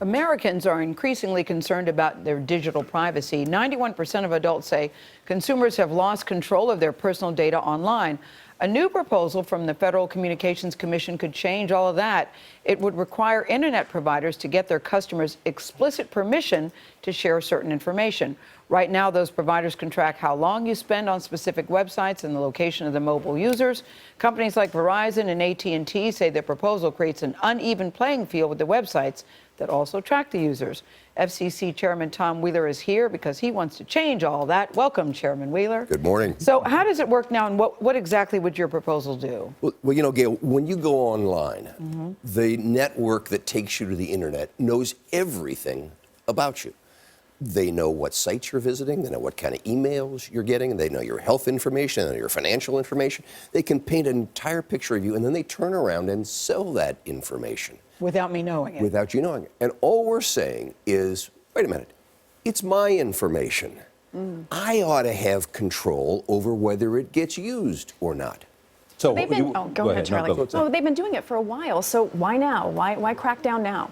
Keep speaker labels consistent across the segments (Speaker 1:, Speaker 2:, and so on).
Speaker 1: Americans are increasingly concerned about their digital privacy. 91% of adults say consumers have lost control of their personal data online. A new proposal from the Federal Communications Commission could change all of that. It would require internet providers to get their customers explicit permission to share certain information. Right now, those providers can track how long you spend on specific websites and the location of the mobile users. Companies like Verizon and at&t say the proposal creates an uneven playing field with the websites that also track the users. FCC Chairman Tom Wheeler is here because he wants to change all that. Welcome, Chairman Wheeler.
Speaker 2: Good morning.
Speaker 1: So how does it work now, and what exactly would your proposal do?
Speaker 2: Well, you know, Gail, when you go online, the network that takes you to the internet knows everything about you. They know what sites you're visiting, they know what kind of emails you're getting, they know your health information and your financial information. They can paint an entire picture of you, and then they turn around and sell that information.
Speaker 1: Without me knowing it.
Speaker 2: Without you knowing it. And all we're saying is, wait a minute, it's my information. I ought to have control over whether it gets used or not.
Speaker 3: So
Speaker 4: go ahead, Charlie. Oh, they've been doing it for a while, so why now? Why crack down now?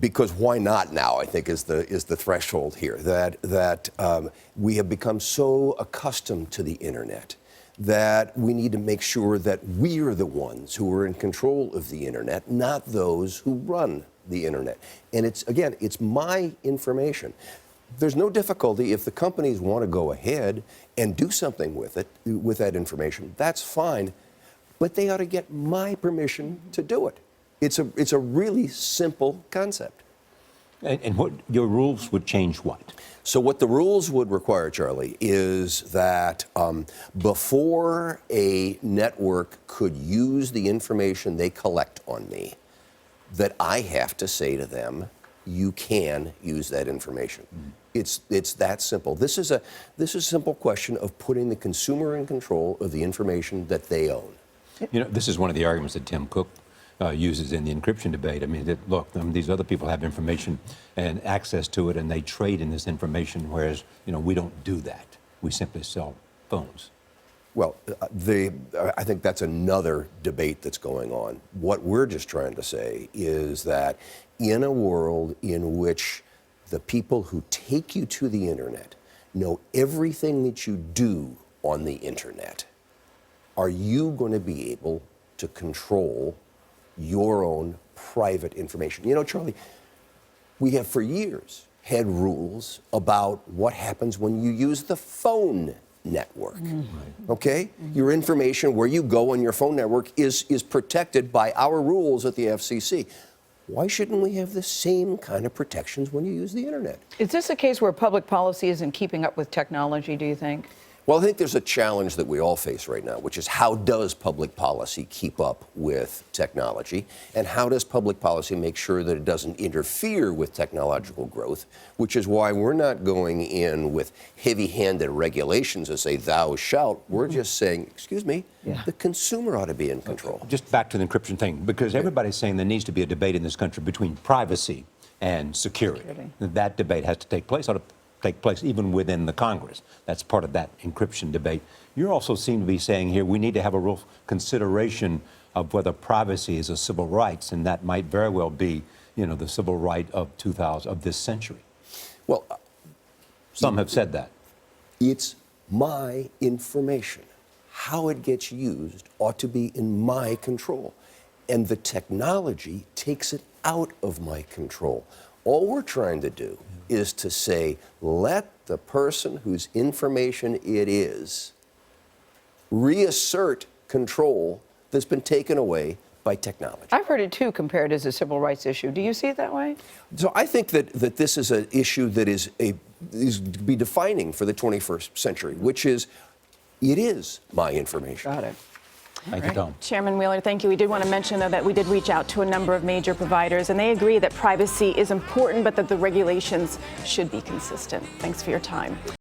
Speaker 2: Because why not now, I think, is the threshold here. That we have become so accustomed to the internet that we need to make sure that we're the ones who are in control of the internet, not those who run the internet. And it's my information. There's no difficulty if the companies want to go ahead and do something with it, with that information. That's fine, but they ought to get my permission to do it. It's a really simple concept.
Speaker 3: And what your rules would change what?
Speaker 2: So what the rules would require, Charlie, is that before a network could use the information they collect on me, that I have to say to them, you can use that information. It's that simple. This is a simple question of putting the consumer in control of the information that they own.
Speaker 3: You know, this is one of the arguments that Tim Cook uses in the encryption debate. I mean, look, these other people have information and access to it, and they trade in this information, whereas, you know, we don't do that. We simply sell phones.
Speaker 2: Well, I think that's another debate that's going on. What we're just trying to say is that in a world in which the people who take you to the internet know everything that you do on the internet, are you going to be able to control your own private information? You know, Charlie, we have for years had rules about what happens when you use the phone network. Okay? Your information, where you go on your phone network, is protected by our rules at the FCC. Why shouldn't we have the same kind of protections when you use the internet?
Speaker 1: Is this a case where public policy isn't keeping up with technology, do you think?
Speaker 2: Well, I think there's a challenge that we all face right now, which is how does public policy keep up with technology? And how does public policy make sure that it doesn't interfere with technological growth? Which is why we're not going in with heavy-handed regulations that say thou shalt. We're just saying, excuse me, the consumer ought to be in control.
Speaker 3: Just back to the encryption thing, because everybody's saying there needs to be a debate in this country between privacy and security. That debate has to take place. Take place even within the Congress. That's part of that encryption debate. You also seem to be saying here we need to have a real consideration of whether privacy is a civil rights, and that might very well be, you know, the civil right of this century.
Speaker 2: Well,
Speaker 3: some have said that.
Speaker 2: It's my information. How it gets used ought to be in my control. And the technology takes it out of my control. All we're trying to do is to say, let the person whose information it is reassert control that's been taken away by technology.
Speaker 1: I've heard it too compared as a civil rights issue. Do you see it that way?
Speaker 2: So I think that this is an issue that is to be defining for the 21st century, which is, it is my information.
Speaker 1: Got it.
Speaker 3: Thank you, Tom.
Speaker 4: Chairman Wheeler, thank you. We did want to mention, though, that we did reach out to a number of major providers, and they agree that privacy is important, but that the regulations should be consistent. Thanks for your time.